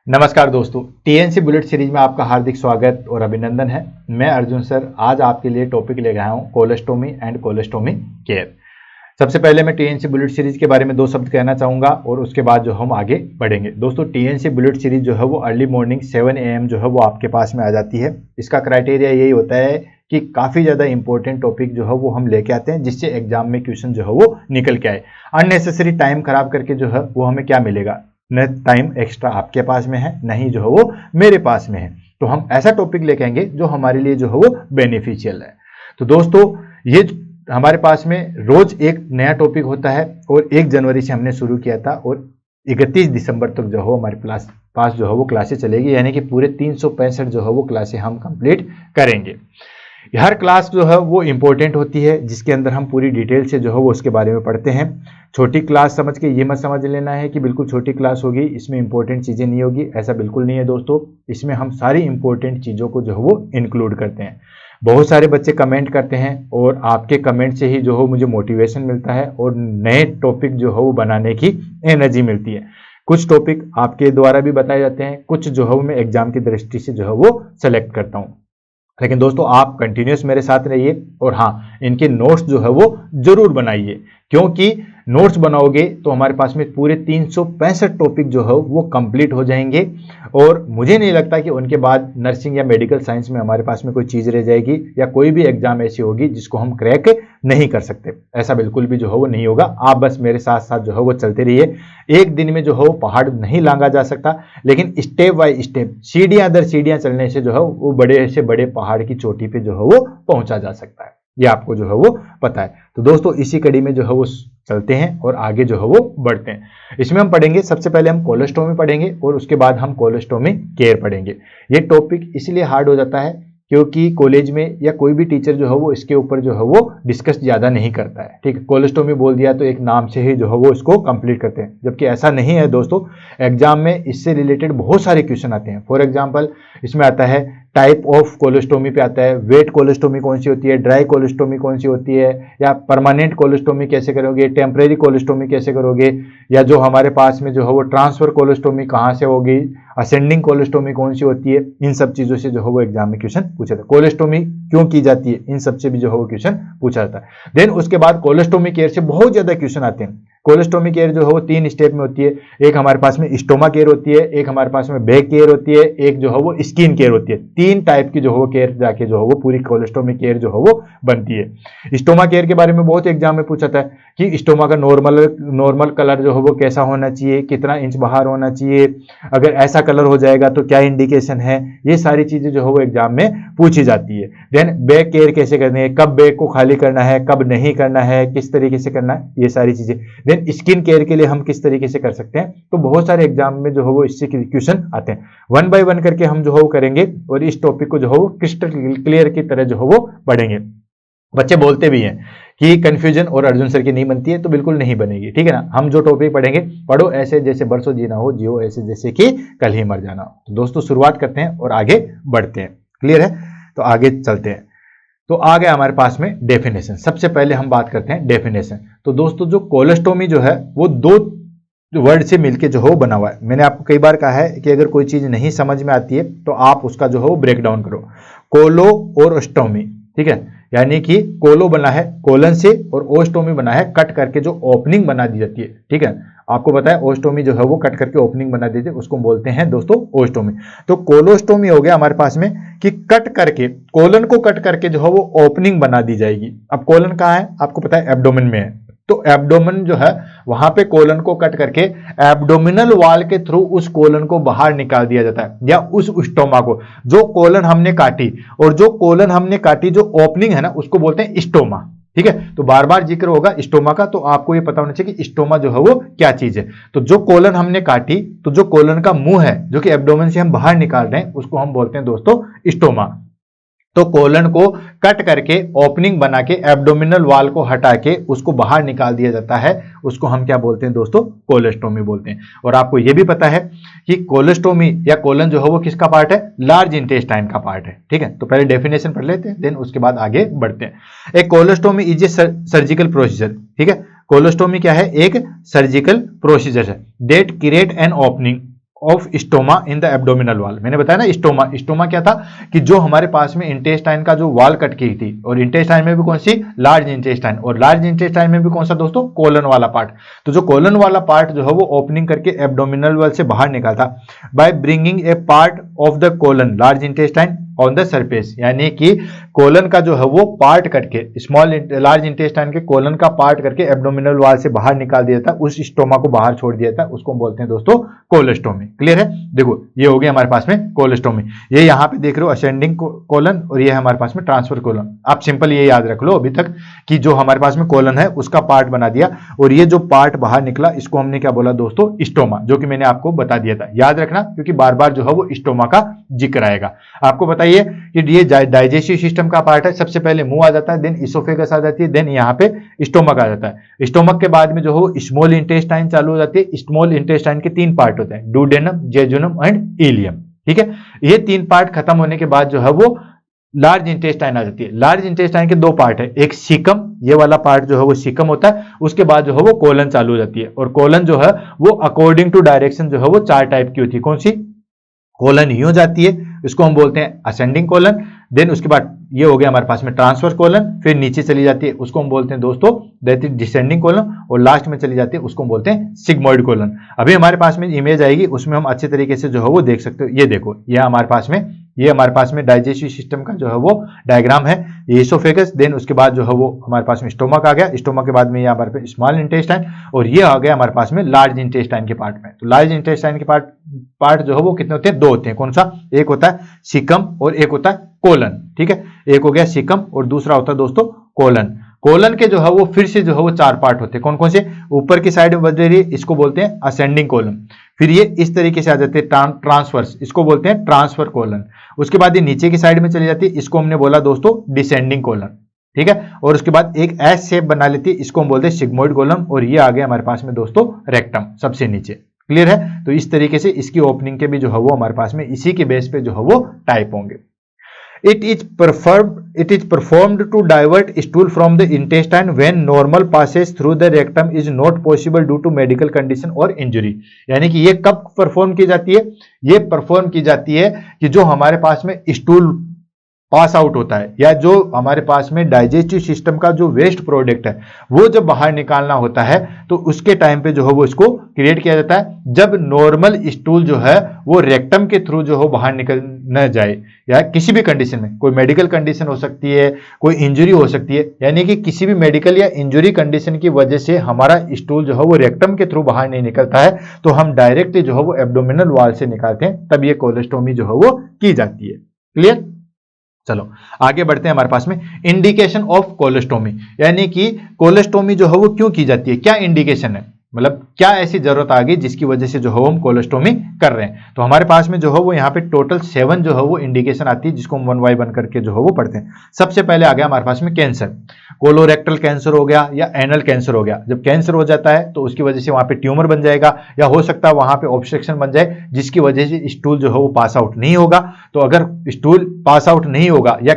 नमस्कार दोस्तों, TNC bullet series में आपका हार्दिक स्वागत और अभिनंदन है। मैं अर्जुन सर आज आपके लिए टॉपिक ले आया हूँ कोलोस्टोमी एंड कोलोस्टोमी केयर। सबसे पहले मैं टीएनसी बुलेट सीरीज के बारे में दो शब्द कहना चाहूँगा और उसके बाद जो हम आगे बढ़ेंगे। दोस्तों, टीएनसी बुलेट सीरीज जो है वो अर्ली मॉर्निंग 7 AM जो है वो आपके पास में आ जाती है। इसका क्राइटेरिया यही होता है कि काफ़ी ज़्यादा इंपॉर्टेंट टॉपिक जो है वो हम लेके आते हैं जिससे एग्जाम में क्वेश्चन जो है वो निकल के आए। अननेसेसरी टाइम खराब करके जो है वो हमें क्या मिलेगा, न टाइम एक्स्ट्रा आपके पास में है, नहीं जो है वो मेरे पास में है। तो हम ऐसा टॉपिक लेके आएंगे जो हमारे लिए जो है वो बेनिफिशियल है। तो दोस्तों, ये हमारे पास में रोज एक नया टॉपिक होता है और 1 जनवरी से हमने शुरू किया था और 31 दिसंबर तक जो है हमारे पास जो है वो क्लासेस चलेगी, यानी कि पूरे 365 जो है वो क्लासेस हम कंप्लीट करेंगे। हर क्लास जो है वो इम्पोर्टेंट होती है जिसके अंदर हम पूरी डिटेल से जो है वो उसके बारे में पढ़ते हैं। छोटी क्लास समझ के ये मत समझ लेना है कि बिल्कुल छोटी क्लास होगी, इसमें इंपॉर्टेंट चीज़ें नहीं होगी, ऐसा बिल्कुल नहीं है दोस्तों। इसमें हम सारी इंपॉर्टेंट चीज़ों को जो है वो इंक्लूड करते हैं। बहुत सारे बच्चे कमेंट करते हैं और आपके कमेंट से ही जो है मुझे मोटिवेशन मिलता है और नए टॉपिक जो है वो बनाने की एनर्जी मिलती है। कुछ टॉपिक आपके द्वारा भी बताए जाते हैं, कुछ जो है मैं एग्जाम की दृष्टि से जो है वो सेलेक्ट करता हूँ। लेकिन दोस्तों, आप कंटिन्यूस मेरे साथ रहिए और हाँ, इनके नोट्स जो है वो जरूर बनाइए, क्योंकि नोट्स बनाओगे तो हमारे पास में पूरे 365 टॉपिक जो है वो कंप्लीट हो जाएंगे और मुझे नहीं लगता कि उनके बाद नर्सिंग या मेडिकल साइंस में हमारे पास में कोई चीज़ रह जाएगी या कोई भी एग्जाम ऐसी होगी जिसको हम क्रैक नहीं कर सकते। ऐसा बिल्कुल भी जो है वो नहीं होगा। आप बस मेरे साथ साथ जो है वो चलते रहिए। एक दिन में जो है वो पहाड़ नहीं लांगा जा सकता, लेकिन स्टेप बाय स्टेप, सीढ़ियां दर सीढ़ियां चलने से जो है वो बड़े से बड़े पहाड़ की चोटी पे जो है वो पहुंचा जा सकता है। ये आपको जो है वो पता है। तो दोस्तों, इसी कड़ी में जो है वो चलते हैं और आगे जो है वो बढ़ते हैं। इसमें हम पढ़ेंगे, सबसे पहले हम कोलोस्टोमी पढ़ेंगे और उसके बाद हम कोलोस्टोमी केयर पढ़ेंगे। ये टॉपिक इसलिए हार्ड हो जाता है क्योंकि कॉलेज में या कोई भी टीचर जो है वो इसके ऊपर जो है वो डिस्कस ज़्यादा नहीं करता है। ठीक है, कोलोस्टोमी बोल दिया तो एक नाम से ही जो है वो इसको कंप्लीट करते हैं, जबकि ऐसा नहीं है दोस्तों। एग्जाम में इससे रिलेटेड बहुत सारे क्वेश्चन आते हैं। फॉर एग्जांपल, इसमें आता है टाइप ऑफ कोलोस्टोमी पे आता है, वेट कोलोस्टोमी कौन सी होती है, ड्राई कोलोस्टोमी कौन सी होती है, या परमानेंट कोलोस्टोमी कैसे करोगे, टेम्परेरी कोलोस्टोमी कैसे करोगे, या जो हमारे पास में जो है वो ट्रांसफर कोलोस्टोमी कहाँ से होगी, असेंडिंग कोलोस्टोमी कौन सी होती है। इन सब चीज़ों से जो है वो एग्जाम में क्वेश्चन पूछा था। कोलोस्टोमी क्यों की जाती है, इन सबसे भी जो है वो क्वेश्चन पूछा जाता है। देन उसके बाद कोलोस्टोमी केयर से बहुत ज़्यादा क्वेश्चन आते हैं। कोलोस्टोमी केयर जो है वो 3 स्टेप में होती है। एक हमारे पास में स्टोमा केयर होती है, एक हमारे पास में बैक केयर होती है, एक जो है वो स्किन केयर होती है। 3 टाइप की जो है वो केयर जाके जो है वो पूरी कोलोस्टोमी केयर जो है वो बनती है। स्टोमा केयर के बारे में बहुत एग्जाम में पूछा था कि स्टोमा का नॉर्मल कलर जो है वो कैसा होना चाहिए, कितना इंच बाहर होना चाहिए, अगर ऐसा कलर हो जाएगा तो क्या इंडिकेशन है। ये सारी चीजें जो है वो एग्जाम में पूछी जाती है। देन बैक केयर कैसे करनी है, कब बैक को खाली करना है, कब नहीं करना है, किस तरीके से करना है, ये सारी चीजें। देन स्किन केयर के लिए हम किस तरीके से कर सकते हैं। तो बहुत सारे एग्जाम में जो है वो इससे क्वेश्चन आते हैं। 1 बाय 1 करके हम जो है वो करेंगे और इस टॉपिक को जो है वो क्रिस्टल क्लियर की तरह जो है वो पढ़ेंगे। बच्चे बोलते भी हैं कि कंफ्यूजन और अर्जुन सर की नहीं बनती है, तो बिल्कुल नहीं बनेगी। ठीक है ना, हम जो टॉपिक पढ़ेंगे, पढ़ो ऐसे जैसे बरसों जीना हो, जियो ऐसे जैसे कि कल ही मर जाना हो। तो दोस्तों, शुरुआत करते हैं और आगे बढ़ते हैं। क्लियर है, तो आगे चलते हैं। तो आ गया हमारे पास में डेफिनेशन। सबसे पहले हम बात करते हैं डेफिनेशन। तो दोस्तों, जो कोलोस्टोमी जो है वो 2 वर्ड से मिलके जो है वो बना हुआ है। मैंने आपको कई बार कहा है कि अगर कोई चीज नहीं समझ में आती है तो आप उसका जो है वो ब्रेक डाउन करो। कोलो और ओस्टोमी, ठीक है, यानी कि कोलो बना है कोलन से और ओस्टोमी बना है कट करके जो ओपनिंग बना दी जाती है। ठीक है, आपको पता है ओस्टोमी जो है वो कट करके ओपनिंग बना दी जाती है, उसको बोलते हैं दोस्तों ओस्टोमी। तो कोलोस्टोमी हो गया हमारे पास में कि कट करके, कोलन को कट करके जो है वो ओपनिंग बना दी जाएगी। अब कोलन कहाँ है, आपको पता है एब्डोमेन में है। तो एब्डोमेन जो है वहां पे कोलन को कट करके एब्डोमिनल वॉल के थ्रू उस कोलन को बाहर निकाल दिया जाता है, या उस स्टोमा को, जो कोलन हमने काटी, और जो कोलन हमने काटी जो ओपनिंग है ना, उसको बोलते हैं स्टोमा। ठीक है, तो बार बार जिक्र होगा स्टोमा का, तो आपको ये पता होना चाहिए कि स्टोमा जो है वो क्या चीज है। तो जो कोलन हमने काटी, तो जो कोलन का मुंह है जो कि एब्डोमेन से हम बाहर निकाल रहे हैं, उसको हम बोलते हैं दोस्तों स्टोमा। तो कोलन को कट करके ओपनिंग बना के एब्डोमिनल वॉल को हटा के उसको बाहर निकाल दिया जाता है, उसको हम क्या बोलते हैं दोस्तों, कोलोस्टोमी बोलते हैं। और आपको यह भी पता है कि कोलोस्टोमी या कोलन जो है वो किसका पार्ट है, लार्ज इंटेस्टाइन का पार्ट है। ठीक है, तो पहले डेफिनेशन पढ़ लेते हैं, देन उसके बाद आगे बढ़ते हैं। एक colostomy is a surgical procedure. ठीक है, कोलोस्टोमी क्या है, एक सर्जिकल प्रोसीजर है, that create an opening of stoma in the abdominal wall. मैंने बताया ना स्टोमा, स्टोमा क्या था कि जो हमारे पास में इंटेस्टाइन का जो वॉल कट की थी, और इंटेस्टाइन में भी कौन सी, लार्ज इंटेस्टाइन, और लार्ज इंटेस्टाइन में भी कौन सा दोस्तों, कोलन वाला पार्ट। तो जो कोलन वाला पार्ट जो है वो ओपनिंग करके एब्डोमिनल वॉल से बाहर निकलता by bringing a part of the colon large intestine on the surface, यानी कि कोलन का जो है वो पार्ट करके, लार्ज इंटेस्टाइन के कोलन का पार्ट करके एब्डोमिनल वॉल से बाहर निकाल दिया था, उस स्टोमा को बाहर छोड़ दिया था, उसको बोलते हैं दोस्तों कोलोस्टोमी। क्लियर है? देखो ये हो गया हमारे पास में कोलोस्टोमी। ये यहाँ पे देख रहे हो असेंडिंग कोलन, और ये हमारे पास में ट्रांसफर कोलन। आप सिंपल ये याद रख लो अभी तक कि जो हमारे पास में कोलन है उसका पार्ट बना दिया, और ये जो पार्ट बाहर निकला इसको हमने क्या बोला दोस्तों, स्टोमा, जो कि मैंने आपको बता दिया था। याद रखना क्योंकि बार बार जो है वो स्टोमा का जिक्र आएगा। आपको बताइए कि ये डाइजेस्टिव सिस्टम का पार्ट है। सबसे पहले मुंह आ जाता है, देन इसोफेगस आ जाती है, देन यहाँ पे स्टोमक आ जाता है। स्टोमक के बाद में जो हो स्मॉल इंटेस्टाइन चालू हो जाती है। स्मॉल इंटेस्टाइन के 3 पार्ट होते हैं, डुडेनम, जेजुनम एंड इलियम। ठीक है, ये 3 पार्ट खत्म होने के बाद जो है वो लार्ज इंटेस्टाइन आ जाती है। लार्ज इंटेस्टाइन के 2 पार्ट है, एक सीकम, ये वाला पार्ट जो है वो सीकम होता है, उसके बाद जो है वो कोलन चालू हो जाती है। और कोलन जो है वो अकॉर्डिंग टू डायरेक्शन जो है वो 4 टाइप की होती है। कौन सी? कोलन यूं जाती है, इसको हम बोलते हैं असेंडिंग कोलन। देन उसके बाद ये हो गया हमारे पास में ट्रांसवर्स कोलन, फिर नीचे चली जाती है, उसको हम बोलते हैं दोस्तों दैट इज डिसेंडिंग कोलन, और लास्ट में चली जाती है, उसको हम बोलते हैं सिग्मोइड कोलन। अभी हमारे पास में इमेज आएगी, उसमें हम अच्छे तरीके से जो है वो देख सकते हो। ये देखो, ये हमारे पास में डाइजेस्टिव सिस्टम का जो है वो डायग्राम है। ये इसोफेगस, देन उसके बाद जो है वो हमारे पास में स्टोमक आ गया, स्टोमक के बाद में ये हमारे पास स्मॉल इंटेस्टाइन, और ये आ गया हमारे पास में लार्ज इंटेस्टाइन के पार्ट में। तो लार्ज इंटेस्टाइन के पार्ट जो है वो कितने होते हैं? 2 होते हैं। कौन सा? एक होता है सीकम और एक होता है कोलन। ठीक है, एक हो गया सीकम और दूसरा होता है दोस्तों कोलन। कोलन के जो है वो फिर से जो है वो 4 पार्ट होते हैं। कौन कौन से? ऊपर की साइड में बच रही है, इसको बोलते हैं असेंडिंग कोलन। फिर ये इस तरीके से आ जाते हैं ट्रांसवर्स, इसको बोलते हैं ट्रांसफर कोलन। उसके बाद ये नीचे की साइड में चली जाती है, इसको हमने बोला दोस्तों डिसेंडिंग कोलन। ठीक है, और उसके बाद एक एस शेप बना लेती है, इसको हम बोलते हैं सिग्मोइड कोलन, और ये आ गया हमारे पास में दोस्तों रेक्टम सबसे नीचे। क्लियर है? तो इस तरीके से इसकी ओपनिंग के भी जो है वो हमारे पास में इसी के बेस पे जो है वो टाइप होंगे। It is performed to divert stool from the intestine when normal passage through the rectum is not possible due to medical condition or injury। यानी कि ये कब परफॉर्म की जाती है? ये परफॉर्म की जाती है कि जो हमारे पास में स्टूल पास आउट होता है, या जो हमारे पास में डाइजेस्टिव सिस्टम का जो वेस्ट प्रोडक्ट है वो जब बाहर निकालना होता है, तो उसके टाइम पे जो है वो इसको क्रिएट किया जाता है जब नॉर्मल स्टूल जो है वो रेक्टम के थ्रू जो है बाहर निकल न जाए, या किसी भी कंडीशन में, कोई मेडिकल कंडीशन हो सकती है, कोई इंजरी हो सकती है, यानी कि किसी भी मेडिकल या इंजरी कंडीशन की वजह से हमारा स्टूल जो है वो रेक्टम के थ्रू बाहर नहीं निकलता है, तो हम डायरेक्टली जो है वो एब्डोमिनल वॉल से निकालते हैं, तब ये कोलोस्टोमी जो है वो की जाती है। क्लियर? चलो आगे बढ़ते हैं। हमारे पास में इंडिकेशन ऑफ कोलोस्टोमी, यानी कि कोलोस्टोमी जो है वो क्यों की जाती है, क्या इंडिकेशन है, मतलब क्या ऐसी जरूरत आ गई जिसकी वजह से जो है हम कोलोस्टोमी कर रहे हैं। तो हमारे पास में जो है वो यहाँ पे टोटल 7 जो है वो इंडिकेशन आती है, जिसको हम 1 बाय 1 करके जो है वो पढ़ते हैं। सबसे पहले आ गया हमारे पास में कैंसर, कोलोरेक्टल कैंसर हो गया या एनल कैंसर हो गया। जब कैंसर हो जाता है तो उसकी वजह से वहां पे ट्यूमर बन जाएगा, या हो सकता है वहां पे ऑब्स्ट्रक्शन बन जाए, जिसकी वजह से स्टूल जो है वो पास आउट नहीं होगा। तो अगर स्टूल पास आउट नहीं होगा या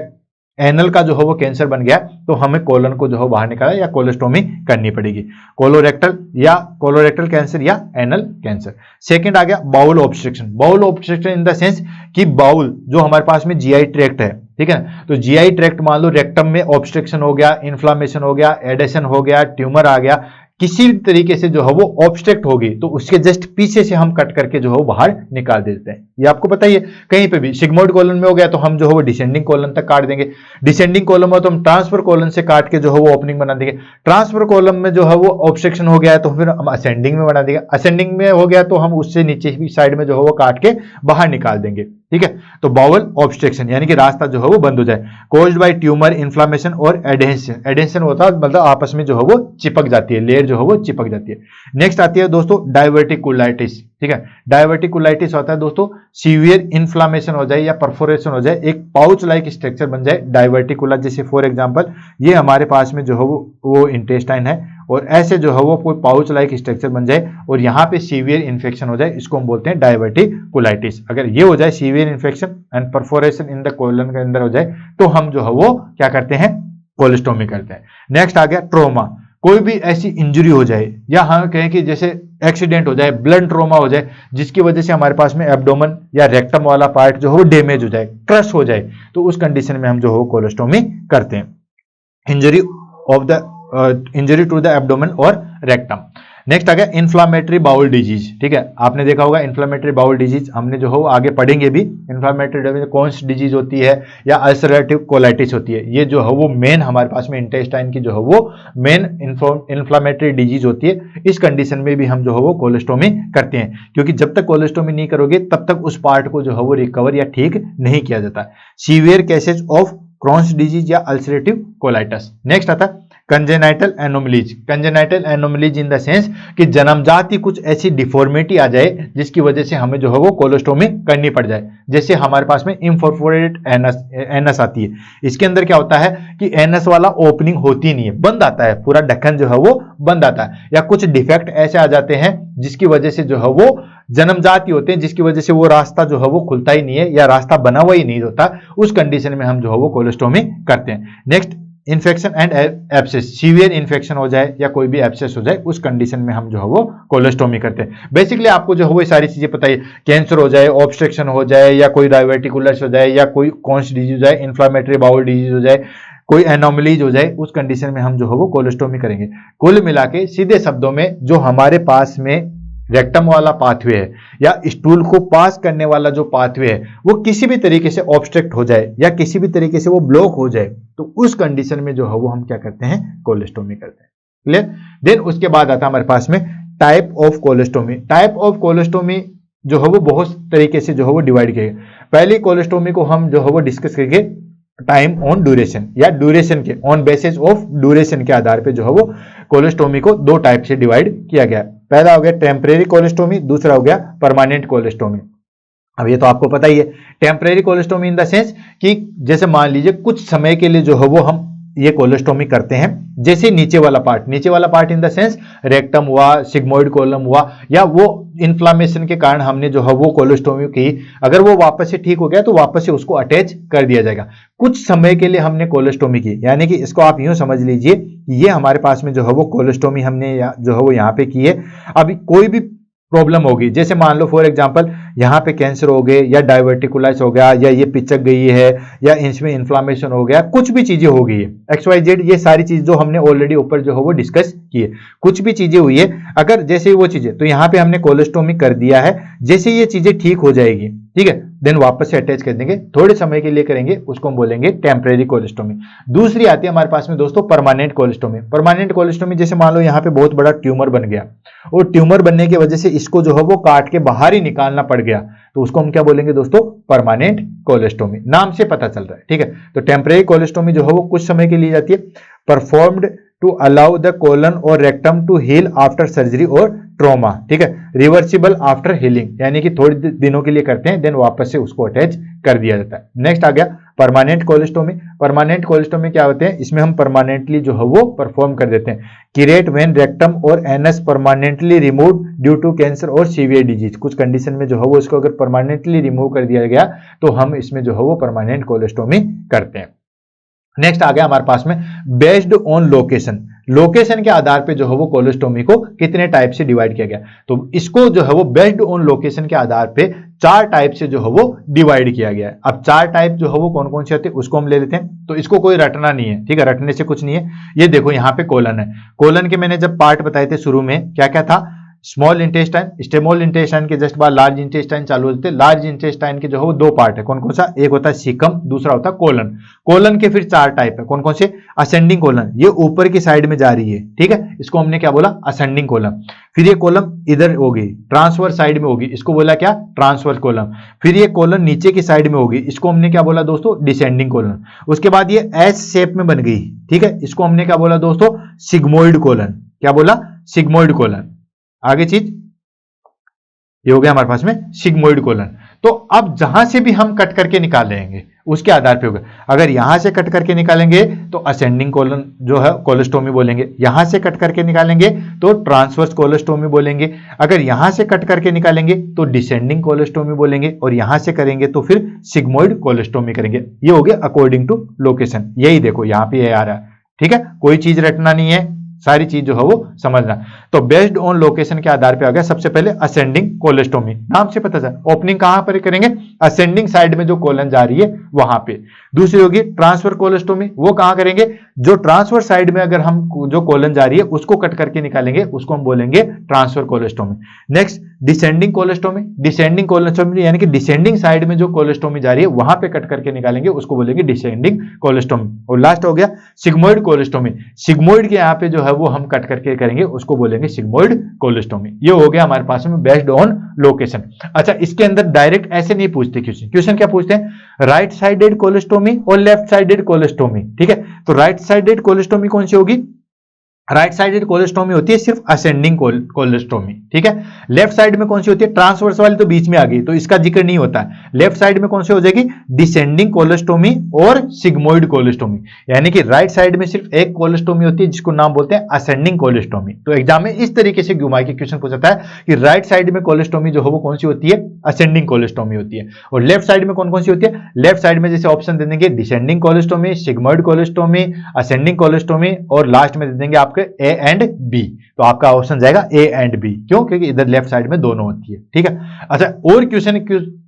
एनल का जो है वो कैंसर बन गया, तो हमें कोलन को जो है बाहर निकाला या कोलोस्टोमी करनी पड़ेगी, कोलोरेक्टल कैंसर या एनल कैंसर। सेकंड आ गया bowel obstruction. Bowel obstruction in the sense कि बाउल जो हमारे पास में जीआई ट्रैक्ट है, ठीक है, तो जीआई ट्रैक्ट मान लो रेक्टम में ऑब्स्ट्रक्शन हो गया, इन्फ्लामेशन हो गया, एडेशन हो गया, ट्यूमर आ गया, किसी भी तरीके से जो है वो ऑब्स्ट्रक्ट होगी, तो उसके जस्ट पीछे से हम कट करके जो है वो बाहर निकाल देते हैं। ये आपको पता ही है, कहीं पे भी सिग्मोइड कोलन में हो गया तो हम जो है वो डिसेंडिंग कोलन तक काट देंगे, डिसेंडिंग कोलन में तो हम ट्रांसफर कोलन से काट के जो है वो ओपनिंग बना देंगे, ट्रांसफर कोलन में जो है वो ऑब्स्ट्रक्शन हो गया है तो फिर हम असेंडिंग में बना देंगे, असेंडिंग में हो गया तो हम उससे नीचे भी साइड में जो है वो काट के बाहर निकाल देंगे। ठीक है, तो बाउल ऑब्स्ट्रक्शन यानी कि रास्ता जो है वो बंद हो जाए, कोज्ड बाय ट्यूमर, इन्फ्लामेशन और एडेंशन। एडेंशन होता है मतलब आपस में जो है वो चिपक जाती है, लेयर जो है वो चिपक जाती है। नेक्स्ट आती है दोस्तों डायवर्टिकुलाइटिस। ठीक है, डायवर्टिकुलाइटिस होता है दोस्तों सीवियर इन्फ्लामेशन हो जाए या परफोरेशन हो जाए, एक पाउच लाइक स्ट्रक्चर बन जाए डायवर्टिकुला, जैसे फॉर एग्जांपल ये हमारे पास में जो है वो इंटेस्टाइन है और ऐसे जो है वो कोई पाउच लाइक स्ट्रक्चर बन जाए और यहाँ पे सीवियर इन्फेक्शन हो जाए, इसको हम बोलते हैं डायवर्टिकुलाइटिस। अगर ये हो जाए severe infection and perforation in the colon के अंदर हो जाए, तो हम जो है वो क्या करते हैं, कोलोस्टोमी करते हैं। नेक्स्ट आ गया ट्रोमा। कोई भी ऐसी इंजरी हो जाए या हम कहें कि जैसे एक्सीडेंट हो जाए, ब्लड ट्रॉमा हो जाए, जिसकी वजह से हमारे पास में एब्डोमेन या रेक्टम वाला पार्ट जो है वो डैमेज हो जाए, क्रश हो जाए, तो उस कंडीशन में हम जो है कोलोस्टोमी करते हैं। इंजरी टू द एब्डोमेन और रेक्टम। नेक्स्ट आ गया इन्फ्लामेटरी बाउल डिजीज। ठीक है, आपने देखा होगा इन्फ्लामेटरी बाउल डिजीज, हमने जो हो आगे पढ़ेंगे भी। इन्फ्लामेटरी कॉन्स डिजीज होती है या अल्सरेटिव कोलाइटिस होती है, ये जो है वो मेन हमारे पास में इंटेस्टाइन की जो है वो मेन इन्फ्लामेटरी डिजीज होती है। इस कंडीशन में भी हम जो है वो कोलोस्टोमी करते हैं, क्योंकि जब तक कोलोस्टोमी नहीं करोगे तब तक उस पार्ट को जो है वो रिकवर या ठीक नहीं किया जाता। Severe cases of Crohn's disease या अल्सरेटिव कोलाइटिस। नेक्स्ट आता है congenital anomalies. Congenital anomalies in the sense कि जन्मजात ही कुछ ऐसी डिफॉर्मिटी आ जाए जिसकी वजह से हमें जो है वो कोलोस्टोमी करनी पड़ जाए। जैसे हमारे पास में इम्परफोरेटेड एनस आती है, इसके अंदर क्या होता है कि एनस वाला ओपनिंग होती नहीं है, बंद आता है, पूरा ढक्कन जो है वो बंद आता है। या कुछ डिफेक्ट ऐसे आ जाते हैं जिसकी वजह से जो है वो जन्मजात ही होते हैं, जिसकी वजह से वो रास्ता जो है वो खुलता ही नहीं है या रास्ता बना हुआ ही नहीं होता। उस कंडीशन में हम जो है वो कोलोस्टोमी करते हैं। Next infection and abscess. Severe infection हो जाए या कोई भी एब्सेस हो जाए, उस कंडीशन में हम जो है वो कोलोस्टोमी करते हैं। बेसिकली आपको जो है वो सारी चीजें पता है, कैंसर हो जाए, ऑब्स्ट्रक्शन हो जाए, या कोई डायवर्टिकुलर्स हो जाए, या कोई कॉन्स डिजीज हो जाए, इन्फ्लामेटरी बाउल डिजीज हो जाए, कोई एनोमलीज हो जाए, उस कंडीशन में हम जो है वो कोलोस्टोमी करेंगे। कुल मिला के सीधे शब्दों में जो हमारे पास में रेक्टम वाला पाथवे है या स्टूल को पास करने वाला जो पाथवे है वो किसी भी तरीके से ऑब्स्ट्रक्ट हो जाए या किसी भी तरीके से वो ब्लॉक हो जाए, तो उस कंडीशन में जो है वो हम क्या करते हैं, कोलोस्टोमी करते हैं। क्लियर। देन उसके बाद आता है हमारे पास में type of colostomy. Type of colostomy जो है वो बहुत तरीके से जो है वो डिवाइड किया गया। पहली कोलोस्टोमी को हम जो है वो डिस्कस करेंगे टाइम ऑन ड्यूरेशन या ड्यूरेशन के ऑन बेसिस ऑफ ड्यूरेशन के आधार पे जो है वो कोलोस्टोमी को दो टाइप से डिवाइड किया गया। पहला हो गया टेम्परेरी कोलोस्टोमी, दूसरा हो गया परमानेंट कोलोस्टोमी। अब ये तो आपको पता ही है, temporary colostomy in the sense कि जैसे मान लीजिए कुछ समय के लिए जो है वो हम ये कोलोस्टोमी करते हैं। जैसे नीचे वाला part in the sense rectum हुआ, सिग्मोइड कोलम हुआ, या वो इन्फ्लामेशन के कारण हमने जो है वो कोलोस्टोमी की, अगर वो वापस से ठीक हो गया तो वापस से उसको अटैच कर दिया जाएगा। कुछ समय के लिए हमने कोलोस्टोमी की, यानी कि इसको आप यूं समझ लीजिए ये हमारे पास में जो है वो कोलोस्टोमी हमने जो है वो यहाँ पे की है। अभी कोई भी प्रॉब्लम होगी, जैसे मान लो फॉर एग्जांपल यहाँ पे कैंसर हो गए या डायवर्टिकुलाइटिस हो गया या ये पिचक गई है या इसमें इन्फ्लामेशन हो गया, कुछ भी चीजें हो गई है XYZ, ये सारी चीज जो हमने ऑलरेडी ऊपर जो है वो डिस्कस की है, कुछ भी चीजें हुई है, अगर जैसे वो चीजें, तो यहाँ पे हमने कोलोस्टोमी कर दिया है। जैसे ये चीजें ठीक हो जाएगी, ठीक है, देन वापस से अटैच कर देंगे, थोड़े समय के लिए करेंगे, उसको हम बोलेंगे टेम्परेरी कोलोस्टोमी। दूसरी आती है हमारे पास में दोस्तों परमानेंट कोलोस्टोमी। परमानेंट कोलोस्टोमी जैसे मान लो यहाँ पे बहुत बड़ा ट्यूमर बन गया और ट्यूमर बनने की वजह से इसको जो है वो काट के बाहर ही निकालना पड़ गया, तो उसको हम क्या बोलेंगे दोस्तों, परमानेंट कोलोस्टोमी। नाम से पता चल रहा है, ठीक है। तो टेम्परेरी कोलोस्टोमी जो है वो कुछ समय के लिए जाती है, performed to allow the colon और rectum to heal after surgery और ट्रॉमा, ठीक है, रिवर्सिबल आफ्टर हीलिंग, यानी कि थोड़े दिनों के लिए करते हैं, देन वापस से उसको अटैच कर दिया जाता है। नेक्स्ट आ गया परमानेंट कोलोस्टोमी। परमानेंट कोलोस्टोमी क्या होते हैं, इसमें हम परमानेंटली जो है वो परफॉर्म कर देते हैं। क्रिएट व्हेन रेक्टम और anus permanently remove due to cancer और सीवियर डिजीज। कुछ कंडीशन में जो है वो इसको अगर परमानेंटली रिमूव कर दिया गया तो हम इसमें जो है वो परमानेंट कोलोस्टोमी करते हैं। नेक्स्ट आ गया हमारे पास में बेस्ड ऑन लोकेशन। लोकेशन के आधार पे जो है वो कोलोस्टोमी को कितने टाइप से डिवाइड किया गया, तो इसको जो है वो बेस्ड ऑन लोकेशन के आधार पे 4 टाइप से जो है वो डिवाइड किया गया है। अब 4 टाइप जो है वो कौन कौन से होते हैं उसको हम ले लेते हैं, तो इसको कोई रटना नहीं है, ठीक है, रटने से कुछ नहीं है। ये देखो यहाँ पे कोलन है, कोलन के मैंने जब पार्ट बताए थे शुरू में क्या क्या था, स्मॉल इंटेस्टाइन, स्मॉल इंटेस्टाइन के जस्ट बाद लार्ज इंटेस्टाइन चालू होते हैं। लार्ज इंटेस्टाइन के जो है वो 2 पार्ट है, कौन कौन सा, एक होता है सीकम, दूसरा होता है कोलन। कोलन के फिर 4 टाइप है, कौन कौन से, असेंडिंग कोलन, ये ऊपर की साइड में जा रही है, ठीक है, इसको हमने क्या बोला, असेंडिंग कोलन। फिर ये कोलम इधर होगी, ट्रांसवर्स साइड में होगी, इसको बोला क्या, ट्रांसवर्स कोलम। फिर ये कोलन नीचे की साइड में होगी, इसको हमने क्या बोला दोस्तों, डिसेंडिंग कोलन। उसके बाद ये एस शेप में बन गई, ठीक है, इसको हमने क्या बोला दोस्तों, सिग्मोइड कोलन। क्या बोला, सिग्मोइड कोलन। आगे चीज ये हो गया हमारे पास में सिग्मोइड कोलन। तो अब जहां से भी हम कट करके निकालेंगे उसके आधार पे होगा। अगर यहां से कट करके निकालेंगे तो असेंडिंग कोलन जो है कोलोस्टोमी बोलेंगे, यहां से कट करके निकालेंगे तो ट्रांसवर्स कोलोस्टोमी बोलेंगे, अगर यहां से कट करके निकालेंगे तो डिसेंडिंग कोलोस्टोमी बोलेंगे, और यहां से करेंगे तो फिर सिग्मोइड कोलोस्टोमी करेंगे। ये हो गया अकॉर्डिंग टू लोकेशन। यही देखो यहाँ पे ये आ रहा है, ठीक है, कोई चीज रटना नहीं है, सारी चीज जो है वो समझना। तो बेस्ड ऑन लोकेशन के आधार पे आ गया सबसे पहले असेंडिंग कोलेस्टोमी, नाम से पता चला ओपनिंग कहां पर करेंगे, असेंडिंग साइड में जो कोलन जा रही है वहां पे। दूसरी होगी ट्रांसफर कोलेस्टोमी, वो कहां करेंगे, जो ट्रांसफर साइड में अगर हम जो कोलन जा रही है उसको कट करके निकालेंगे उसको हम बोलेंगे ट्रांसफर कोलेस्टोमी। नेक्स्ट डिसेंडिंग कोलेस्टोमी, डिसेंडिंग कोलेस्टोमी यानी कि डिसेंडिंग साइड में जो कोलेस्टोमी जा रही है वहां पे कट करके निकालेंगे उसको बोलेंगे डिसेंडिंग कोलेस्टोमी। और लास्ट हो गया सिग्मोइड कोलेस्टोमी, सिग्मोइड के यहाँ पे जो है वो हम कट करके करेंगे उसको बोलेंगे सिग्मोइड कोलेस्टोमी। ये हो गया हमारे पास में बेस्ड ऑन लोकेशन। अच्छा, इसके अंदर डायरेक्ट ऐसे नहीं पूछते क्वेश्चन, क्वेश्चन क्या पूछते हैं, राइट साइडेड कोलेस्टोमी और लेफ्ट साइडेड कोलेस्टोमी। ठीक है, तो राइट साइडेड कोलेस्टोमी कौन सी होगी, राइट साइडेड कोलेस्टोमी होती है सिर्फ असेंडिंग कोलेस्टोमी। ठीक है, लेफ्ट साइड में कौन सी होती है, ट्रांसवर्स वाली तो बीच में आ गई तो इसका जिक्र नहीं होता है। लेफ्ट साइड में कौन सी हो जाएगी, डिसेंडिंग कोलेस्टोमी और सिग्मोइड कोलेस्टोमी, यानी कि राइट साइड में सिर्फ एक कोलेस्टोमी होती है जिसको नाम बोलते हैं असेंडिंग कोलेस्टोमी। तो एग्जाम में इस तरीके से घुमा के क्वेश्चन पूछता है कि राइट साइड में कोलेस्टोमी जो है वो कौन सी होती है, असेंडिंग कोलेस्टोमी होती है, और लेफ्ट साइड में कौन कौन सी होती है, लेफ्ट साइड में जैसे ऑप्शन दे देंगे डिसेंडिंग कोलेस्टोमी, सिग्मोइड कोलेस्टोमी, असेंडिंग कोलेस्टोमी, और लास्ट में दे देंगे आपके ए एंड बी। तो आपका ऑप्शन जाएगा ए एंड बी, क्यों, क्योंकि इधर लेफ्ट साइड में दोनों होती है। ठीक है, अच्छा और क्वेश्चन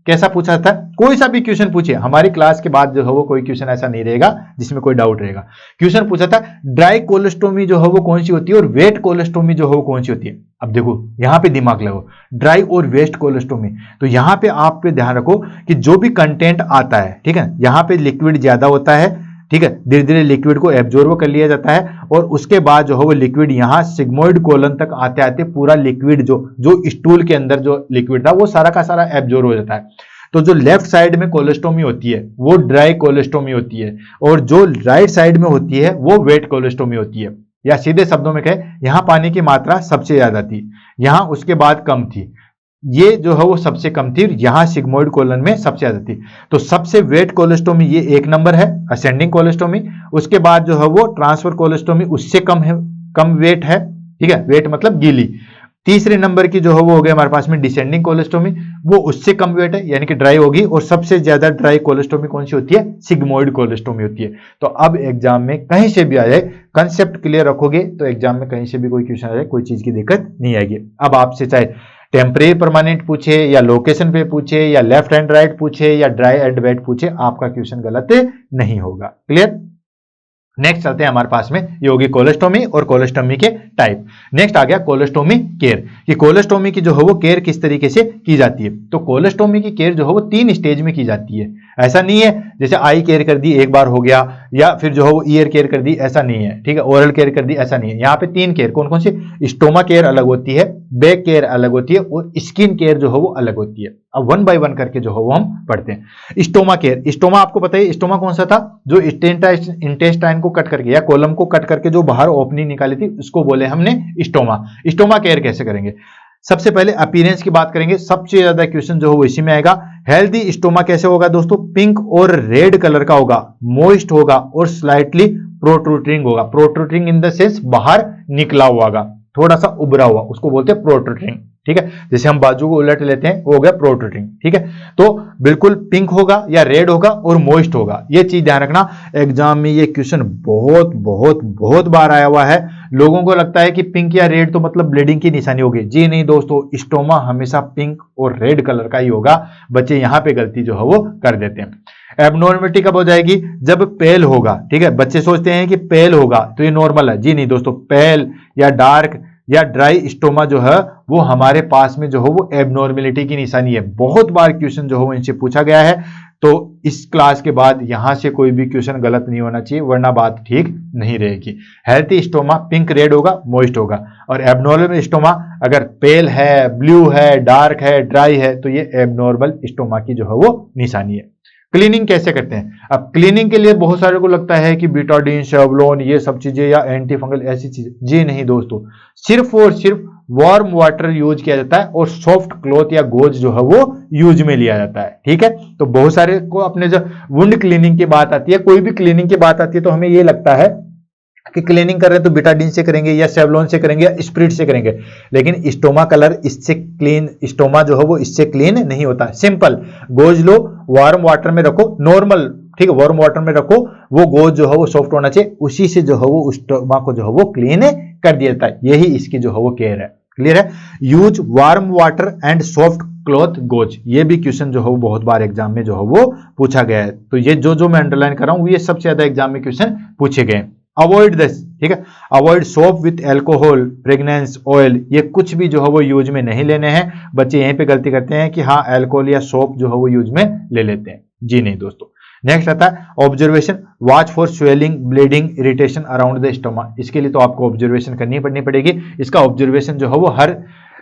कैसा पूछा था, कोई सा भी क्वेश्चन पूछिए, हमारी क्लास के बाद जो है वो कोई क्वेश्चन ऐसा नहीं रहेगा जिसमें कोई डाउट रहेगा। क्वेश्चन पूछा था ड्राई कोलेस्टोमी जो है वो कौन सी होती है और वेट कोलेस्टोमी जो है वो कौन सी होती है। अब देखो यहां पे दिमाग लगाओ, ड्राई और वेस्ट कोलेस्टोमी, तो यहां पे आप पे ध्यान रखो कि जो भी कंटेंट आता है, ठीक है, यहां पे लिक्विड ज्यादा होता है, ठीक है, धीरे धीरे लिक्विड को एब्जॉर्ब कर लिया जाता है और उसके बाद जो है वो लिक्विड यहां सिग्मोइड कोलन तक आते आते पूरा लिक्विड जो स्टूल के अंदर जो लिक्विड था वो सारा का सारा एब्जॉर्ब हो जाता है। तो जो लेफ्ट साइड में कोलेस्टोमी होती है वो ड्राई कोलेस्टोमी होती है और जो राइट साइड में होती है वो वेट कोलेस्टोमी होती है। या सीधे शब्दों में कहें, यहां पानी की मात्रा सबसे ज्यादा थी, यहां उसके बाद कम थी, ये जो है वो सबसे कम थी, यहां सिग्मोइड कोलन में सबसे ज्यादा थी। तो सबसे वेट कोलेस्टोमी ये एक नंबर है, असेंडिंग कोलेस्टोमी। उसके बाद जो है वो ट्रांसफर कोलेस्टोमी उससे कम है, कम वेट है, ठीक है, वेट मतलब गीली। तीसरे नंबर की जो है वो हो गया हमारे पास में डिसेंडिंग कोलेस्टोमी, वो उससे कम वेट है यानी कि ड्राई होगी, और सबसे ज्यादा ड्राई कोलेस्टोमी कौन सी होती है, सिग्मोइड कोलेस्टोमी होती है। तो अब एग्जाम में कहीं से भी आ जाए, कंसेप्ट क्लियर रखोगे तो एग्जाम में कहीं से भी कोई क्वेश्चन आ जाए कोई चीज की दिक्कत नहीं आएगी। अब आपसे चाहे टेम्परेरी परमानेंट पूछे या लोकेशन पे पूछे या लेफ्ट एंड राइट पूछे या ड्राई एंड वेट पूछे, आपका क्वेश्चन गलत नहीं होगा। क्लियर, नेक्स्ट चलते हैं हमारे पास में, ये होगी कोलेस्टोमी और कोलेस्टोमी के टाइप। नेक्स्ट आ गया कोलेस्टोमी केयर, कि कोलेस्टोमी की जो है वो केयर किस तरीके से की जाती है। तो कोलेस्टोमी की केयर जो है वो 3 स्टेज में की जाती है। ऐसा नहीं है जैसे आई केयर कर दी एक बार हो गया, या फिर जो है वो ईयर केयर कर दी, ऐसा नहीं है, ठीक है, ओरल केयर कर दी, ऐसा नहीं है। यहाँ पे 3 केयर कौन कौन सी, स्टोमा केयर अलग होती है, बैक केयर अलग होती है और स्किन केयर जो है वो अलग होती है। अब 1 बाय 1 करके जो है वो हम पढ़ते हैं। स्टोमा केयर, स्टोमा आपको पता है स्टोमा कौन सा था, जो इंटेस्टाइन को कट करके या कोलम को कट करके जो बाहर ओपनिंग निकाली थी उसको बोले हमने स्टोमा। स्टोमा केयर कैसे करेंगे, सबसे पहले अपीयरेंस की बात करेंगे, सबसे ज्यादा क्वेश्चन जो है वो इसी में आएगा। हेल्दी स्टोमा कैसे होगा दोस्तों, पिंक और रेड कलर का होगा, मोइस्ट होगा और स्लाइटली प्रोट्रूडिंग होगा। प्रोट्रूडिंग इन द सेंस बाहर निकला हुआ होगा, थोड़ा सा उभरा हुआ, उसको बोलते हैं प्रोट्रूडिंग। ठीक है, जैसे हम बाजू को उलट लेते हैं वो हो गया प्रोट्रूडिंग। ठीक है, तो बिल्कुल पिंक होगा या रेड होगा और मोइस्ट होगा, ये चीज ध्यान रखना। एग्जाम में ये क्वेश्चन बहुत बहुत बहुत बार आया हुआ है। लोगों को लगता है कि पिंक या रेड तो मतलब ब्लीडिंग की निशानी होगी, जी नहीं दोस्तों, स्टोमा हमेशा पिंक और रेड कलर का ही होगा। बच्चे यहां पे गलती जो है वो कर देते हैं। एबनॉर्मलिटी कब हो जाएगी, जब पेल होगा। ठीक है, बच्चे सोचते हैं कि पेल होगा तो ये नॉर्मल है, जी नहीं दोस्तों, पेल या डार्क या ड्राई स्टोमा जो है वो हमारे पास में जो है वो एबनॉर्मलिटी की निशानी है। बहुत बार क्वेश्चन जो है वो इनसे पूछा गया है, तो इस क्लास के बाद यहां से कोई भी क्वेश्चन गलत नहीं होना चाहिए, वरना बात ठीक नहीं रहेगी। हेल्थी स्टोमा पिंक रेड होगा, मोइस्ट होगा, और एबनॉर्मल स्टोमा अगर पेल है, ब्लू है, डार्क है, ड्राई है, तो ये एबनॉर्मल स्टोमा की जो है वो निशानी है। क्लीनिंग कैसे करते हैं, अब क्लीनिंग के लिए बहुत सारे को लगता है कि बीटाडीन, सेवलोन, ये सब चीजें या एंटी फंगल ऐसी चीजें, जी नहीं दोस्तों, सिर्फ और सिर्फ वार्म वाटर यूज किया जाता है और सॉफ्ट क्लॉथ या गोज जो है वो यूज में लिया जाता है। ठीक है, तो बहुत सारे को अपने जब वुंड क्लीनिंग की बात आती है, कोई भी क्लीनिंग की बात आती है, तो हमें ये लगता है कि क्लीनिंग कर रहे हैं तो बीटाडीन से करेंगे या सेवलोन से करेंगे या स्प्रिट से करेंगे, लेकिन स्टोमा कलर इससे क्लीन, स्टोमा जो है वो इससे क्लीन नहीं होता। सिंपल गोज लो, वार्म वाटर में रखो, नॉर्मल, ठीक है, वार्म वाटर में रखो, वो गोज जो है वो सॉफ्ट होना चाहिए, उसी से जो है वो स्टोमा को जो है वो क्लीन कर दिया जाता है। यही इसकी जो है वो केयर है। क्लियर है। Use warm water and soft cloth goes, ये भी क्वेश्चन जो है वो बहुत बार एग्जाम में जो है वो पूछा गया है। तो ये जो मैं अंडरलाइन कर रहा हूं ये सबसे ज्यादा एग्जाम में क्वेश्चन पूछे गए। अवॉइड दिस, ठीक है, avoid soap with alcohol, pregnance oil, ये कुछ भी जो है वो यूज में नहीं लेने हैं। बच्चे यहीं पे गलती करते हैं कि हाँ एल्कोहल या सोप जो है वो यूज में ले लेते हैं, जी नहीं दोस्तों। नेक्स्ट आता है observation, watch for swelling, bleeding, irritation around the stoma. इसके लिए तो आपको ऑब्जर्वेशन करनी पड़ेगी। इसका ऑब्जर्वेशन जो है वो हर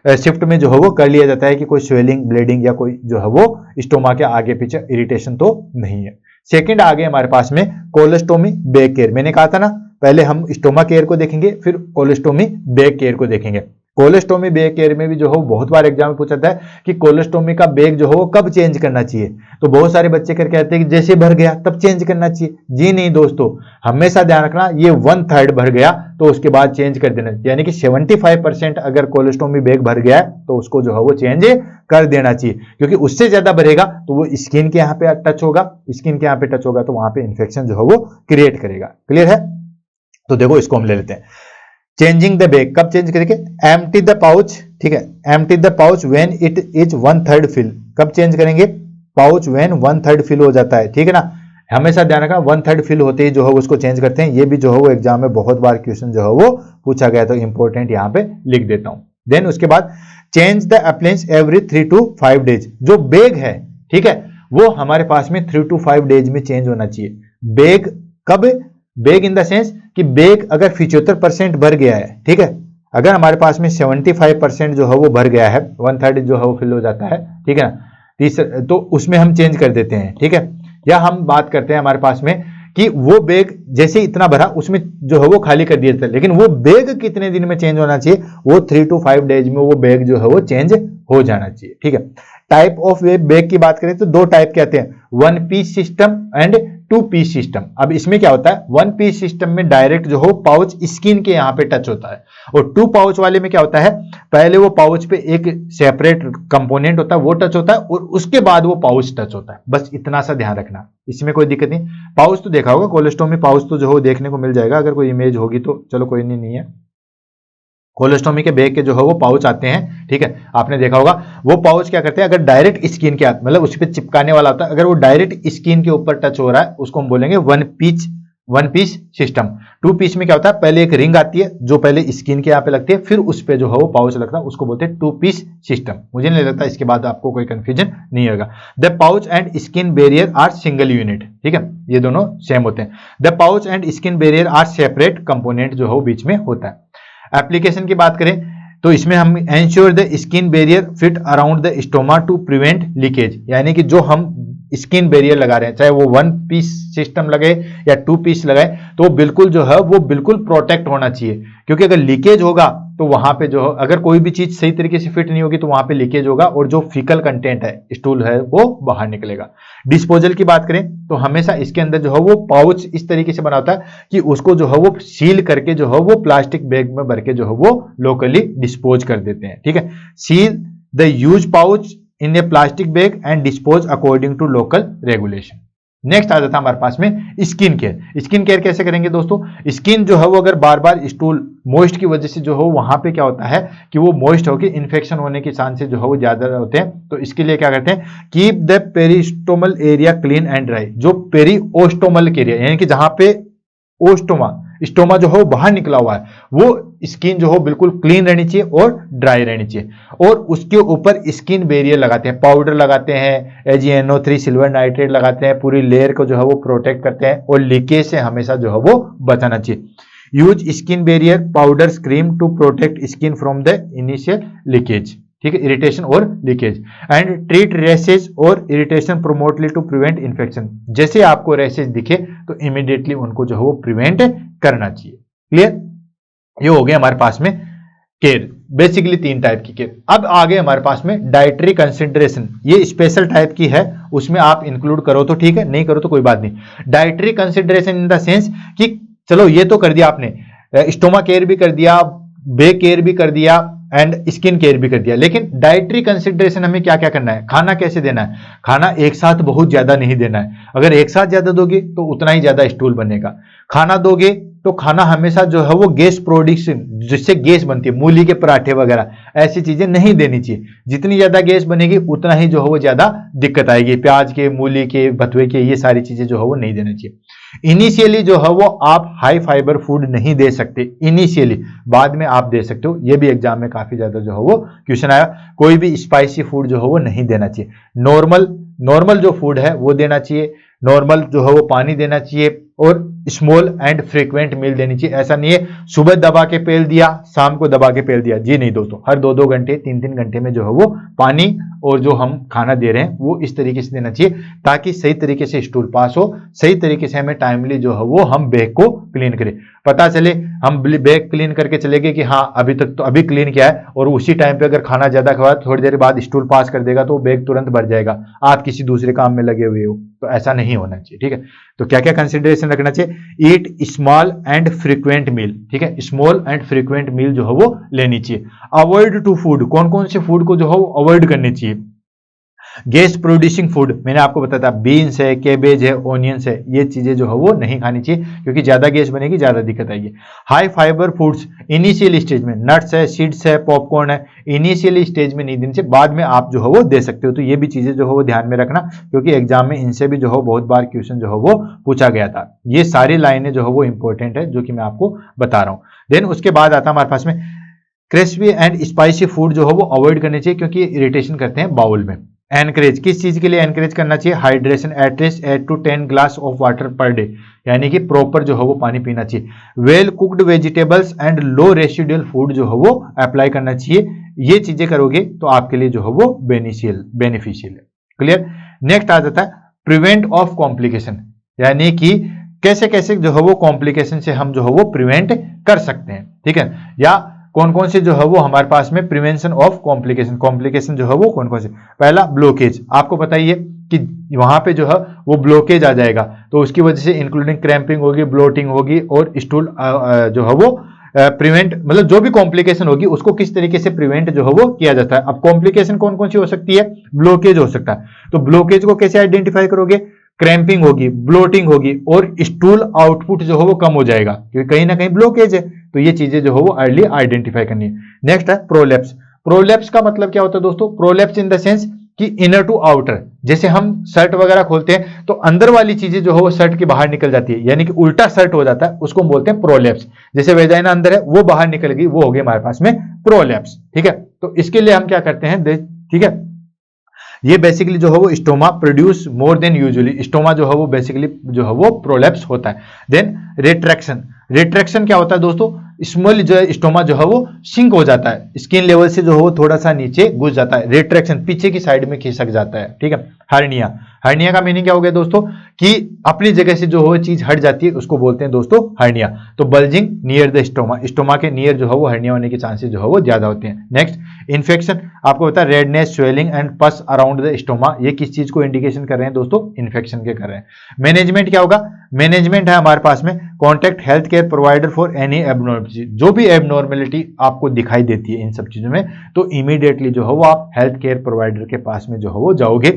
शिफ्ट में जो है वो कर लिया जाता है कि कोई स्वेलिंग, ब्लीडिंग या कोई जो है वो स्टोमा के आगे पीछे इरिटेशन तो नहीं है। सेकंड आगे हमारे पास में कोलोस्टोमी बैक केयर। मैंने कहा था ना पहले हम स्टोमा केयर को देखेंगे फिर कोलोस्टोमी बैक केयर को देखेंगे। कोलोस्टोमी बैग केयर में भी जो है बहुत बार एग्जाम में पूछा जाता है कि कोलोस्टोमी का बैग जो है वो कब चेंज करना चाहिए। तो बहुत सारे बच्चे करके कहते हैं कि जैसे भर गया तब चेंज करना चाहिए। जी नहीं दोस्तों, हमेशा ध्यान रखना ये 1/3 भर गया तो उसके बाद चेंज कर देना, यानी कि 75% अगर कोलोस्टोमी बैग भर गया है तो उसको जो है वो चेंज कर देना चाहिए, क्योंकि उससे ज्यादा भरेगा तो वो स्किन के यहाँ पे टच होगा, स्किन के यहाँ पे टच होगा तो वहां पे इन्फेक्शन जो है वो क्रिएट करेगा। क्लियर है। तो देखो इसको हम ले लेते हैं। चेंजिंग द बैग कब चेंज करेंगे, एम्प्टी द पाउच, ठीक है, empty the pouch when it is 1/3 fill. कब चेंज करेंगे, पाउच व्हेन 1/3 फिल हो जाता है, ठीक है ना। हमेशा ध्यान रखना 1/3 फिल होते ही जो है उसको चेंज करते हैं। ये भी जो है वो एग्जाम में बहुत बार क्वेश्चन जो है वो पूछा गया, तो इंपॉर्टेंट यहाँ पे लिख देता हूं। देन उसके बाद change the appliance every 3 to 5 days. जो बैग है, ठीक है, वो हमारे पास में 3 to 5 डेज में चेंज होना चाहिए। बैग कब, बैग इन द सेंस कि बैग अगर 75% भर गया है, ठीक है, अगर हमारे पास में 75% जो है वो भर गया है, 1/3 जो है वो फिल हो जाता है, ठीक है ना, तीसरा तो उसमें हम चेंज कर देते हैं, ठीक है। या हम बात करते हैं हमारे पास में कि वो बैग जैसे इतना भरा उसमें जो है वो खाली कर दिया जाता है, लेकिन वो बैग कितने दिन में चेंज होना चाहिए, वो 3 to 5 डेज में वो बैग जो है वो चेंज हो जाना चाहिए, ठीक है। टाइप ऑफ बैग की बात करें तो 2 टाइप के आते हैं, 1 piece system and 2 piece system. अब इसमें क्या होता है, 1 पीस सिस्टम में डायरेक्ट जो हो पाउच स्किन के यहाँ पे टच होता है, और 2 पाउच वाले में क्या होता है, पहले वो पाउच पे एक सेपरेट कंपोनेंट होता है वो टच होता है और उसके बाद वो पाउच टच होता है। बस इतना सा ध्यान रखना, इसमें कोई दिक्कत नहीं। पाउच तो देखा होगा, कोलोस्टोमी पाउच तो जो हो देखने को मिल जाएगा, अगर कोई इमेज होगी तो चलो कोई नहीं है। कोलोस्टोमी के बैग के जो है वो पाउच आते हैं, ठीक है, आपने देखा होगा। वो पाउच क्या करते हैं, अगर डायरेक्ट स्किन के हाथ मतलब उस पर चिपकाने वाला होता है, अगर वो डायरेक्ट स्किन के ऊपर टच हो रहा है उसको हम बोलेंगे 1 पीस सिस्टम। 2 पीस में क्या होता है, पहले एक रिंग आती है जो पहले स्किन के यहाँ पे लगती है, फिर उस पे जो है वो पाउच लगता है, उसको बोलते हैं 2 पीस सिस्टम। मुझे नहीं लगता इसके बाद आपको कोई कंफ्यूजन नहीं होगा। The pouch and skin barrier are single unit, ठीक है, ये दोनों सेम होते हैं। The pouch and skin barrier are separate component जो है वो बीच में होता है। एप्लीकेशन की बात करें तो इसमें हम ensure the skin barrier fit around the stoma to prevent leakage, यानी कि जो हम स्किन बैरियर लगा रहे हैं, चाहे वो 1 पीस सिस्टम लगे या 2 पीस लगाए, तो बिल्कुल जो है वो बिल्कुल प्रोटेक्ट होना चाहिए, क्योंकि अगर लीकेज होगा तो वहां पे जो अगर कोई भी चीज सही तरीके से फिट नहीं होगी तो वहां पे लीकेज होगा और जो फीकल कंटेंट है, स्टूल है, वो बाहर निकलेगा। डिस्पोजल की बात करें तो हमेशा इसके अंदर जो है वो पाउच इस तरीके से बना होता है कि उसको जो है वो सील करके जो है वो प्लास्टिक बैग में भर के जो है वो लोकली डिस्पोज कर देते हैं, ठीक है। Seal the use pouch in a plastic bag and dispose according to local regulation. Next आ जाता है हमारे पास में स्किन केयर। स्किन केयर कैसे करेंगे दोस्तों, स्किन जो है वो अगर बार बार स्टूल मॉइस्ट की वजह से जो हो वहां पे क्या होता है कि वो मॉइस्ट होकर इन्फेक्शन होने के चांसेस जो है वो ज्यादा होते हैं। तो इसके लिए क्या करते हैं, keep the peristomal area clean and dry. जो पेरिओस्टोमल एरिया यानी कि जहां पे स्टोमा जो है बाहर निकला हुआ है, वो स्किन जो हो बिल्कुल क्लीन रहनी चाहिए और ड्राई रहनी चाहिए। और उसके ऊपर स्किन बैरियर लगाते हैं, पाउडर लगाते हैं, AgNO3 सिल्वर नाइट्रेट लगाते हैं, पूरी लेयर को जो है वो प्रोटेक्ट करते हैं और लीकेज से हमेशा जो है वो बचाना चाहिए। Use skin barrier powder cream to protect skin from the initial leakage, ठीक है, इरिटेशन और लीकेज। एंड ट्रीट रैशेज और irritation promptly to prevent infection. जैसे आपको रैशेज दिखे तो इमीडिएटली उनको जो है वो प्रिवेंट करना चाहिए। क्लियर, ये हो गया हमारे पास में केयर, बेसिकली 3 टाइप की केयर। अब आगे हमारे पास में डाइटरी कंसिडरेशन, ये स्पेशल टाइप की है, उसमें आप इंक्लूड करो तो ठीक है, नहीं करो तो कोई बात नहीं। Dietary consideration in the sense कि चलो ये तो कर दिया आपने, स्टोमा केयर भी कर दिया, बैक केयर भी कर दिया एंड स्किन केयर भी कर दिया, लेकिन डाइटरी कंसिडरेशन हमें क्या क्या करना है, खाना कैसे देना है। खाना एक साथ बहुत ज्यादा नहीं देना है, अगर एक साथ ज्यादा दोगे तो उतना ही ज्यादा स्टूल बनेगा। खाना दोगे तो खाना हमेशा जो है वो गैस प्रोडक्शन, जिससे गैस बनती है, मूली के पराठे वगैरह ऐसी चीजें नहीं देनी चाहिए। जितनी ज्यादा गैस बनेगी उतना ही जो है वो ज्यादा दिक्कत आएगी। प्याज के, मूली के, बथुए के, ये सारी चीजें जो है वो नहीं देना चाहिए। इनिशियली जो है वो आप हाई फाइबर फूड नहीं दे सकते, इनिशियली, बाद में आप दे सकते हो। ये भी एग्जाम में काफी ज्यादा जो है वो क्वेश्चन आया। कोई भी स्पाइसी फूड जो है वो नहीं देना चाहिए। नॉर्मल जो फूड है वो देना चाहिए, नॉर्मल जो है वो पानी देना चाहिए, और स्मॉल एंड फ्रीक्वेंट मील देनी चाहिए। ऐसा नहीं है सुबह दबा के पेल दिया, शाम को दबा के पेल दिया, जी नहीं दोस्तों। हर 2-2 घंटे, 3-3 घंटे में जो है वो पानी और जो हम खाना दे रहे हैं वो इस तरीके से देना चाहिए, ताकि सही तरीके से स्टूल पास हो, सही तरीके से हमें टाइमली जो है वो हम बैग को क्लीन करें। पता चले हम बैग क्लीन करके चले गए कि हाँ अभी तक तो अभी क्लीन किया है, और उसी टाइम पे अगर खाना ज्यादा खाया थोड़ी देर बाद स्टूल पास कर देगा तो बैग तुरंत भर जाएगा, आप किसी दूसरे काम में लगे हुए हो, तो ऐसा नहीं होना चाहिए। ठीक है, तो क्या क्या कंसिडरेशन रखना चाहिए? ईट स्मॉल एंड फ्रीक्वेंट मील, ठीक है, स्मॉल एंड फ्रीक्वेंट मील जो है वो लेनी चाहिए। अवॉइड टू फूड, कौन कौन से फूड को जो है वो अवॉइड करनी चाहिए? गैस प्रोड्यूसिंग फूड, मैंने आपको बताया था, बीन्स है, कैबेज है, ओनियंस है, ये चीजें जो है वो नहीं खानी चाहिए, क्योंकि ज्यादा गैस बनेगी, ज्यादा दिक्कत आएगी। High fibre foods initial stage में, नट्स है, सीड्स है, पॉपकॉर्न है, इनिशियल स्टेज में नहीं देनी चाहिए, बाद में आप जो है वो दे सकते हो। तो ये भी चीजें जो है वो ध्यान में रखना, क्योंकि एग्जाम में इनसे भी जो है बहुत बार क्वेश्चन जो है वो पूछा गया था। ये सारी लाइनें जो है वो इंपॉर्टेंट है, जो कि मैं आपको बता रहा हूं। देन उसके बाद आता है हमारे पास में क्रिस्पी एंड स्पाइसी फूड जो है वो अवॉइड करनी चाहिए, क्योंकि इरिटेशन करते हैं बाउल में। एनकरेज, किस चीज के लिए एनकरेज करना चाहिए? Hydration, at least 8 to 10 glass of water per day, यानी कि प्रॉपर जो है वो पानी पीना चाहिए। Well cooked vegetables and low residual food जो है वो अप्लाई करना चाहिए। ये चीजें करोगे तो आपके लिए जो है वो बेनिफिशियल है। क्लियर? नेक्स्ट आ जाता है प्रिवेंट ऑफ कॉम्प्लिकेशन, यानी कि कैसे कैसे जो है वो कॉम्प्लिकेशन से हम जो है वो प्रिवेंट कर सकते हैं। ठीक है, या कौन कौन से जो है वो हमारे पास में प्रिवेंशन ऑफ कॉम्प्लिकेशन जो है वो कौन कौन से? पहला ब्लॉकेज, आपको बताइए कि वहां पे जो है वो ब्लॉकेज आ जाएगा, तो उसकी वजह से इंक्लूडिंग क्रैम्पिंग होगी, ब्लोटिंग होगी, और स्टूल जो है वो प्रिवेंट, मतलब जो भी कॉम्प्लिकेशन होगी उसको किस तरीके से प्रिवेंट जो है वो किया जाता है। अब कॉम्प्लिकेशन कौन कौन सी हो सकती है? ब्लॉकेज हो सकता है, तो ब्लॉकेज को कैसे आइडेंटिफाई करोगे? क्रैम्पिंग होगी, ब्लोटिंग होगी, और स्टूल आउटपुट जो है वो कम हो जाएगा, क्योंकि कहीं ना कहीं ब्लॉकेज है। तो ये चीजें जो है वो अर्ली आइडेंटिफाई करनी है। नेक्स्ट है प्रोलैप्स। प्रोलैप्स का मतलब क्या होता है दोस्तों? प्रोलैप्स इन द सेंस कि इनर टू आउटर, जैसे हम शर्ट वगैरह खोलते हैं तो अंदर वाली चीजें जो है वो शर्ट के बाहर निकल जाती है, यानी कि उल्टा शर्ट हो जाता है, उसको हम बोलते हैं प्रोलैप्स। जैसे वेजाइना अंदर है वो बाहर निकल गई, वो हो गई हमारे पास में प्रोलैप्स। ठीक है, तो इसके लिए हम क्या करते हैं? ठीक है, ये बेसिकली जो है वो stoma produce more than usually, stoma जो है वो बेसिकली जो है वो प्रोलैप्स होता है। देन रिट्रैक्शन क्या होता है दोस्तों? स्मॉल जो है स्टोमा जो है वो सिंक हो जाता है, स्किन लेवल से जो है वो थोड़ा सा नीचे घुस जाता है। रिट्रैक्शन पीछे की साइड में खिसक जाता है। ठीक है, हर्निया का मीनिंग क्या हो गया दोस्तों? कि अपनी जगह से जो है वो चीज हट जाती है, उसको बोलते हैं दोस्तों हर्निया। तो बल्जिंग नियर द स्टोमा के नियर जो है वो हर्निया होने के चांसेस जो है वो ज्यादा होते हैं। नेक्स्ट इन्फेक्शन, आपको पता है रेडनेस, स्वेलिंग एंड पस अराउंड द स्टोमा, ये किस चीज को इंडिकेशन कर रहे हैं दोस्तों? इन्फेक्शन के कर रहे हैं। मैनेजमेंट क्या होगा? मैनेजमेंट है हमारे पास में contact health care provider for any abnormality, जो भी एबनॉर्मलिटी आपको दिखाई देती है इन सब चीजों में, तो इमीडिएटली जो है वो आप हेल्थ केयर प्रोवाइडर के पास में जो है वो जाओगे।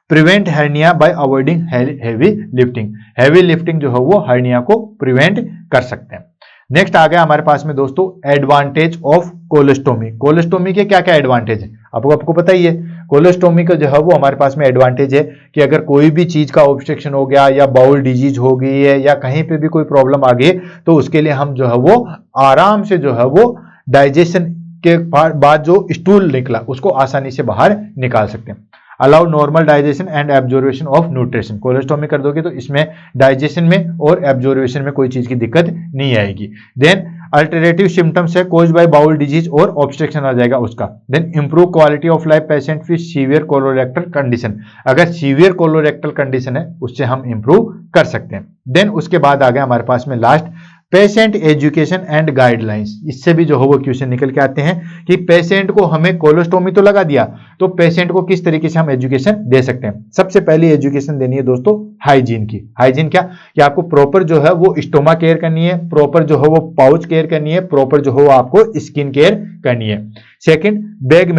Prevent hernia bye avoiding heavy lifting जो है वो हर्निया को प्रिवेंट कर सकते हैं। नेक्स्ट आ गया हमारे पास में दोस्तों एडवांटेज ऑफ कोलोस्टोमी। कोलोस्टोमी के क्या क्या एडवांटेज है आपको पता ही है। कोलोस्टोमी का जो है वो हमारे पास में एडवांटेज है कि अगर कोई भी चीज का ऑब्स्ट्रक्शन हो गया, या बाउल डिजीज हो गई है, या कहीं पे भी कोई प्रॉब्लम आ गई, तो उसके लिए हम जो है वो आराम से जो है वो डाइजेशन के बाद जो स्टूल निकला उसको आसानी से बाहर निकाल सकते हैं। Allow normal digestion and absorption of nutrition, colostomy कर दोगे तो इसमें डाइजेशन में और एब्जॉर्वेशन में कोई चीज की दिक्कत नहीं आएगी। देन अल्टरनेटिव सिम्टम्स है कोज बाय बाउल डिजीज और ऑब्स्ट्रक्शन आ जाएगा उसका। Then improve quality of life patient with severe colorectal condition, अगर सीवियर कोलोरेक्टल कंडीशन है उससे हम इंप्रूव कर सकते हैं। देन उसके बाद आ गया हमारे पास में last patient education and guidelines. इससे भी जो है वो क्वेश्चन निकल के आते हैं कि पेशेंट को हमें कोलोस्टोमी तो लगा दिया, तो पेशेंट को किस तरीके से हम एजुकेशन दे सकते हैं। सबसे पहले एजुकेशन देनी है दोस्तों हाइजीन की। हाइजीन क्या कि आपको प्रॉपर जो है वो स्टोमा केयर करनी है, प्रॉपर जो है वो पाउच केयर करनी है, प्रॉपर जो है वो आपको स्किन केयर करनी है। सेकंड बैग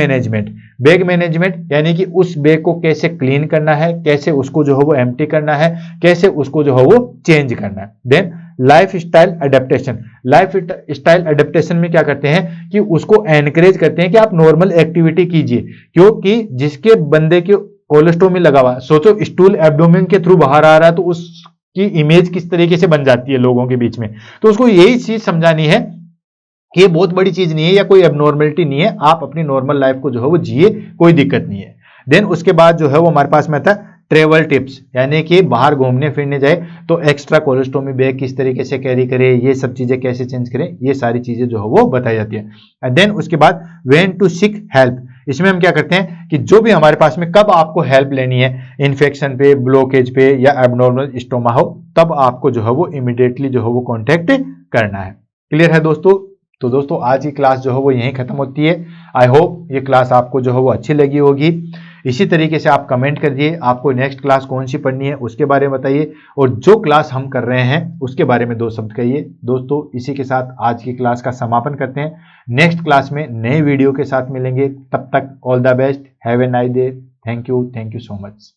मैनेजमेंट यानी कि उस बैग को कैसे क्लीन करना है, कैसे उसको जो है वो एम्प्टी करना है, कैसे उसको जो है वो चेंज करना है। Then lifestyle adaptation. Lifestyle adaptation में क्या करते हैं कि उसको एनकरेज करते हैं कि आप नॉर्मल एक्टिविटी कीजिए, क्योंकि जिसके बंदे के कोलेस्टोमी लगा हुआ, सोचो स्टूल एब्डोमेन के थ्रू बाहर आ रहा है तो उसकी इमेज किस तरीके से बन जाती है लोगों के बीच में। तो उसको यही चीज समझानी है कि ये बहुत बड़ी चीज नहीं है या कोई एबनॉर्मलिटी नहीं है, आप अपनी नॉर्मल लाइफ को जो है वो जिए, कोई दिक्कत नहीं है। देन उसके बाद जो है वो हमारे पास में था ट्रेवल टिप्स, यानी कि बाहर घूमने फिरने जाए तो एक्स्ट्रा कोलेस्टोमी बैग किस तरीके से कैरी करें, ये सब चीजें कैसे चेंज करें, ये सारी चीजें जो है वो बताई जाती है। एंड देन उसके बाद व्हेन टू सीक हेल्प, इसमें हम क्या करते हैं कि जो भी हमारे पास में कब आपको हेल्प लेनी है, इन्फेक्शन पे, ब्लॉकेज पे या एबनॉर्मल स्टोमा हो, तब आपको जो है वो इमीडिएटली जो है वो कॉन्टेक्ट करना है। क्लियर है दोस्तों? तो दोस्तों आज की क्लास जो है वो यहीं खत्म होती है। आई होप ये क्लास आपको जो है वो अच्छी लगी होगी। इसी तरीके से आप कमेंट करिए आपको नेक्स्ट क्लास कौन सी पढ़नी है, उसके बारे में बताइए, और जो क्लास हम कर रहे हैं उसके बारे में 2 शब्द कहिए। दोस्तों इसी के साथ आज की क्लास का समापन करते हैं। नेक्स्ट क्लास में नए वीडियो के साथ मिलेंगे, तब तक all the best, have a nice day, thank you so much.